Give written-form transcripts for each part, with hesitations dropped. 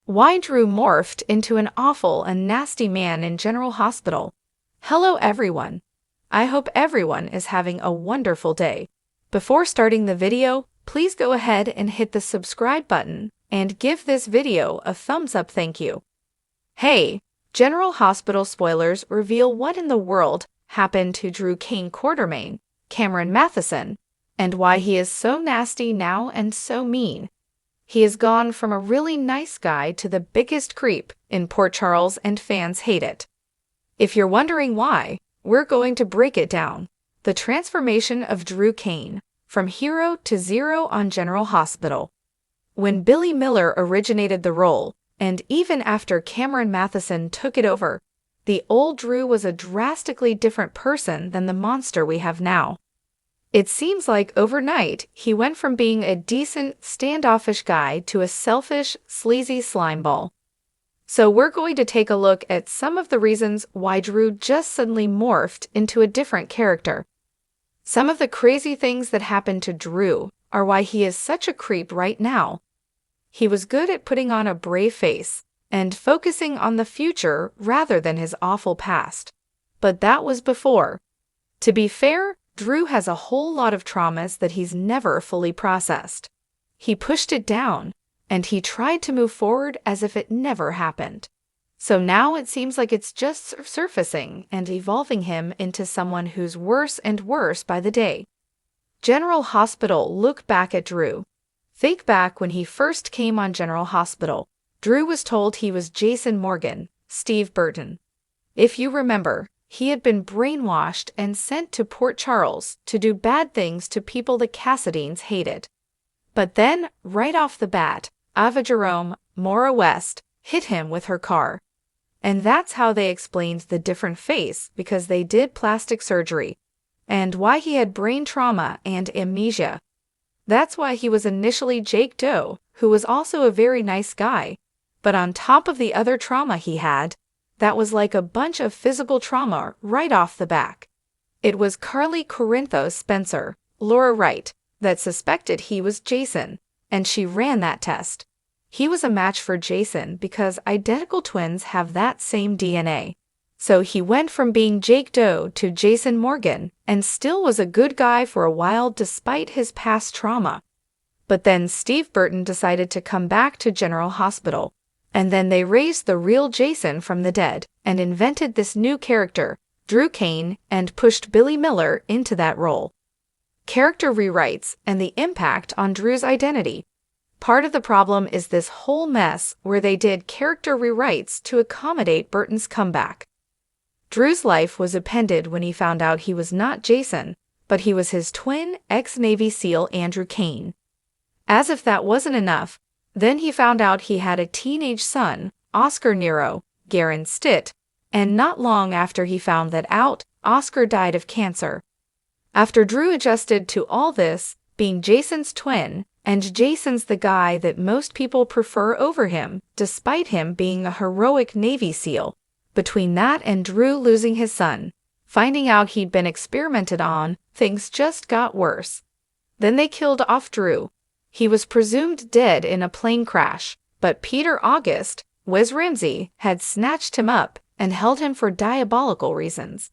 Why Drew morphed into an awful and nasty man in General Hospital. Hello everyone. I hope everyone is having a wonderful day. Before starting the video, please go ahead and hit the subscribe button and give this video a thumbs up, thank you. Hey, General Hospital spoilers reveal what in the world happened to Drew Quartermain, Cameron Matheson, and why he is so nasty now and so mean. He has gone from a really nice guy to the biggest creep in Port Charles, and fans hate it. If you're wondering why, we're going to break it down. The transformation of Drew Cain, from hero to zero on General Hospital. When Billy Miller originated the role, and even after Cameron Matheson took it over, the old Drew was a drastically different person than the monster we have now. It seems like overnight, he went from being a decent, standoffish guy to a selfish, sleazy slimeball. So we're going to take a look at some of the reasons why Drew just suddenly morphed into a different character. Some of the crazy things that happened to Drew are why he is such a creep right now. He was good at putting on a brave face and focusing on the future rather than his awful past. But that was before. To be fair, Drew has a whole lot of traumas that he's never fully processed. He pushed it down, and he tried to move forward as if it never happened. So now it seems like it's just surfacing and evolving him into someone who's worse and worse by the day. General Hospital. Look back at Drew. Think back when he first came on General Hospital. Drew was told he was Jason Morgan, Steve Burton. If you remember, he had been brainwashed and sent to Port Charles to do bad things to people the Cassadines hated. But then, right off the bat, Ava Jerome, Maura West, hit him with her car. And that's how they explained the different face, because they did plastic surgery, and why he had brain trauma and amnesia. That's why he was initially Jake Doe, who was also a very nice guy. But on top of the other trauma he had, that was like a bunch of physical trauma right off the back. It was Carly Corinthos Spencer, Laura Wright, that suspected he was Jason, and she ran that test. He was a match for Jason because identical twins have that same DNA. So he went from being Jake Doe to Jason Morgan and still was a good guy for a while despite his past trauma. But then Steve Burton decided to come back to General Hospital. And then they raised the real Jason from the dead and invented this new character, Drew Cain, and pushed Billy Miller into that role. Character rewrites and the impact on Drew's identity. Part of the problem is this whole mess where they did character rewrites to accommodate Burton's comeback. Drew's life was upended when he found out he was not Jason, but he was his twin ex-Navy SEAL Andrew Cain. As if that wasn't enough, then he found out he had a teenage son, Oscar Nero, Garen Stitt, and not long after he found that out, Oscar died of cancer. After Drew adjusted to all this, being Jason's twin, and Jason's the guy that most people prefer over him, despite him being a heroic Navy SEAL, between that and Drew losing his son, finding out he'd been experimented on, things just got worse. Then they killed off Drew. He was presumed dead in a plane crash, but Peter August, Wes Ramsey, had snatched him up and held him for diabolical reasons.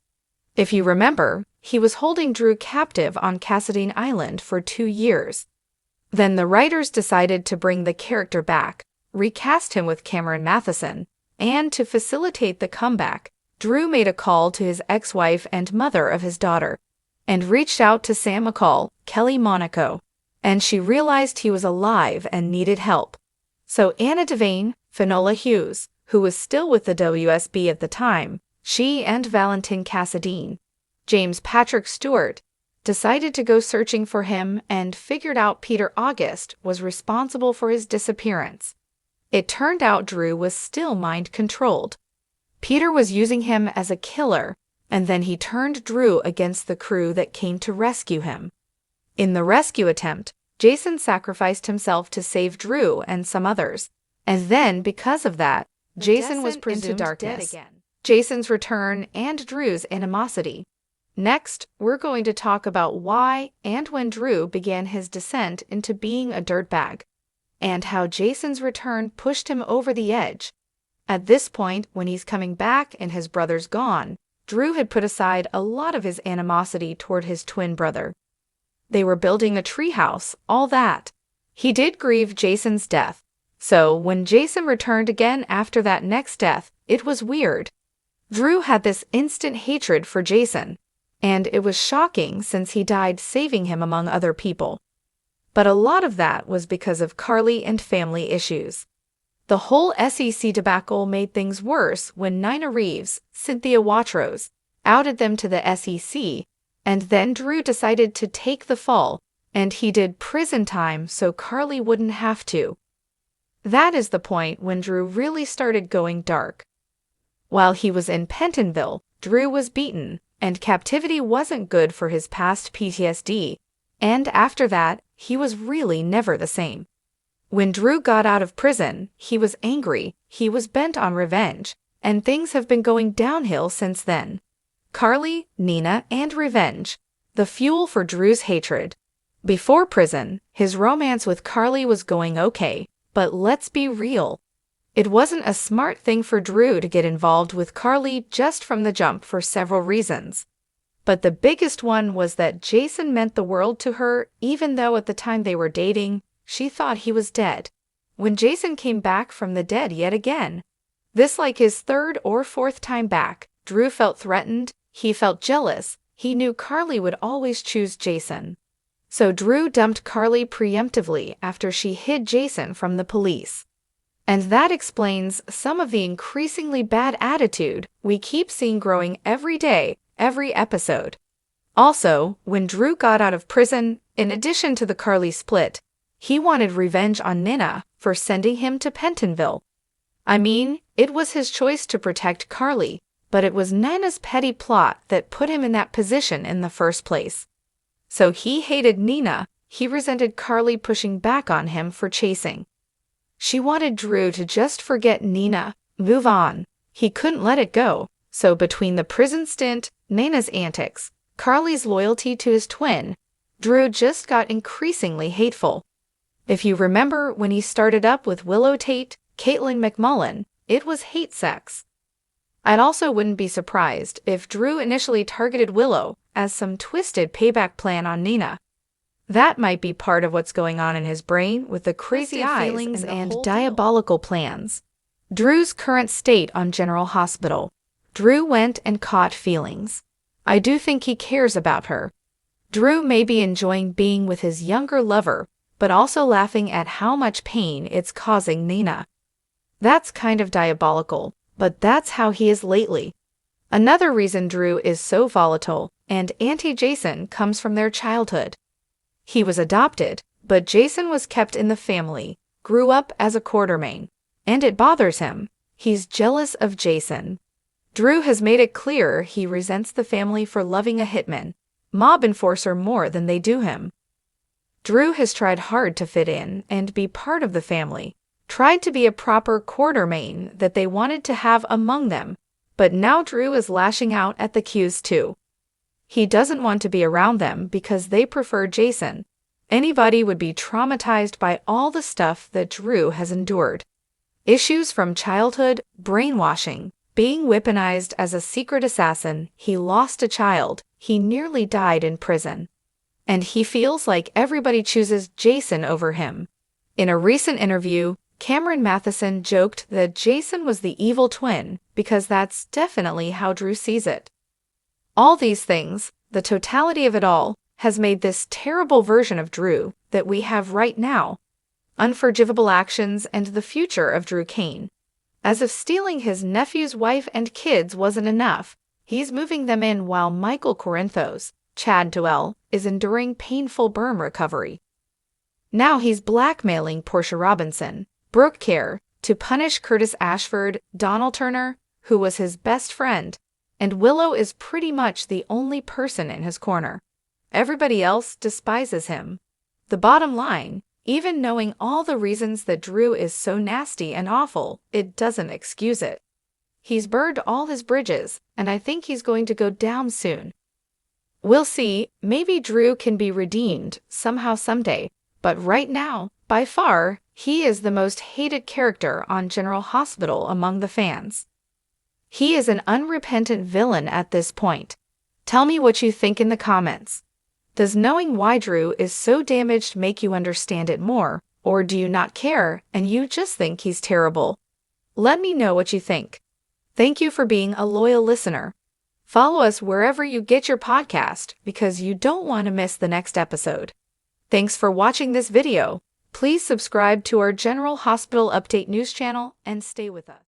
If you remember, he was holding Drew captive on Cassadine Island for 2 years. Then the writers decided to bring the character back, recast him with Cameron Matheson, and to facilitate the comeback, Drew made a call to his ex-wife and mother of his daughter, and reached out to Sam McCall, Kelly Monaco, and she realized he was alive and needed help. So Anna Devane, Finola Hughes, who was still with the WSB at the time, she and Valentin Cassadine, James Patrick Stewart, decided to go searching for him and figured out Peter August was responsible for his disappearance. It turned out Drew was still mind-controlled. Peter was using him as a killer, and then he turned Drew against the crew that came to rescue him. In the rescue attempt, Jason sacrificed himself to save Drew and some others, and then because of that, Jason was presumed dead again. Jason's return and Drew's animosity. Next, we're going to talk about why and when Drew began his descent into being a dirtbag. and how Jason's return pushed him over the edge. At this point, when he's coming back and his brother's gone, Drew had put aside a lot of his animosity toward his twin brother. They were building a treehouse, all that. He did grieve Jason's death. So when Jason returned again after that next death, it was weird. Drew had this instant hatred for Jason, and it was shocking since he died saving him among other people. But a lot of that was because of Carly and family issues. The whole SEC debacle made things worse when Nina Reeves, Cynthia Watros, outed them to the SEC, and then Drew decided to take the fall, and he did prison time so Carly wouldn't have to. That is the point when Drew really started going dark. While he was in Pentonville, Drew was beaten, and captivity wasn't good for his past PTSD, and after that, he was really never the same. When Drew got out of prison, he was angry, he was bent on revenge, and things have been going downhill since then. Carly, Nina, and revenge, the fuel for Drew's hatred. Before prison, his romance with Carly was going okay, but let's be real. It wasn't a smart thing for Drew to get involved with Carly just from the jump for several reasons. But the biggest one was that Jason meant the world to her, even though at the time they were dating, she thought he was dead. When Jason came back from the dead yet again, this like his third or fourth time back, Drew felt threatened, he felt jealous, he knew Carly would always choose Jason. So Drew dumped Carly preemptively after she hid Jason from the police. And that explains some of the increasingly bad attitude we keep seeing growing every day, every episode. Also, when Drew got out of prison, in addition to the Carly split, he wanted revenge on Nina for sending him to Pentonville. I mean, it was his choice to protect Carly, but it was Nina's petty plot that put him in that position in the first place. So he hated Nina, he resented Carly pushing back on him for chasing. She wanted Drew to just forget Nina, move on. He couldn't let it go, so between the prison stint, Nina's antics, Carly's loyalty to his twin, Drew just got increasingly hateful. If you remember when he started up with Willow Tate, Caitlin McMullen, it was hate sex. I also wouldn't be surprised if Drew initially targeted Willow as some twisted payback plan on Nina. That might be part of what's going on in his brain with the crazy eyes feelings and diabolical plans. Drew's current state on General Hospital. Drew went and caught feelings. I do think he cares about her. Drew may be enjoying being with his younger lover, but also laughing at how much pain it's causing Nina. That's kind of diabolical, but that's how he is lately. Another reason Drew is so volatile and anti-Jason comes from their childhood. He was adopted, but Jason was kept in the family, grew up as a quartermain, and it bothers him. He's jealous of Jason. Drew has made it clear he resents the family for loving a hitman, mob enforcer more than they do him. Drew has tried hard to fit in and be part of the family, tried to be a proper quartermain that they wanted to have among them, but now Drew is lashing out at the Qs too. He doesn't want to be around them because they prefer Jason. Anybody would be traumatized by all the stuff that Drew has endured. Issues from childhood, brainwashing, being weaponized as a secret assassin, he lost a child, he nearly died in prison. And he feels like everybody chooses Jason over him. In a recent interview, Cameron Matheson joked that Jason was the evil twin because that's definitely how Drew sees it. All these things, the totality of it all, has made this terrible version of Drew that we have right now. Unforgivable actions and the future of Drew Kane. As if stealing his nephew's wife and kids wasn't enough, he's moving them in while Michael Corinthos, Chad Duell, is enduring painful burn recovery. Now he's blackmailing Portia Robinson, Brooke Kerr, to punish Curtis Ashford, Donald Turner, who was his best friend, and Willow is pretty much the only person in his corner. Everybody else despises him. The bottom line, even knowing all the reasons that Drew is so nasty and awful, it doesn't excuse it. He's burned all his bridges, and I think he's going to go down soon. We'll see, maybe Drew can be redeemed somehow someday, but right now, By far, he is the most hated character on General Hospital among the fans. He is an unrepentant villain at this point. Tell me what you think in the comments. Does knowing why Drew is so damaged make you understand it more, or do you not care and you just think he's terrible? Let me know what you think. Thank you for being a loyal listener. Follow us wherever you get your podcast because you don't want to miss the next episode. Thanks for watching this video. Please subscribe to our General Hospital Update news channel and stay with us.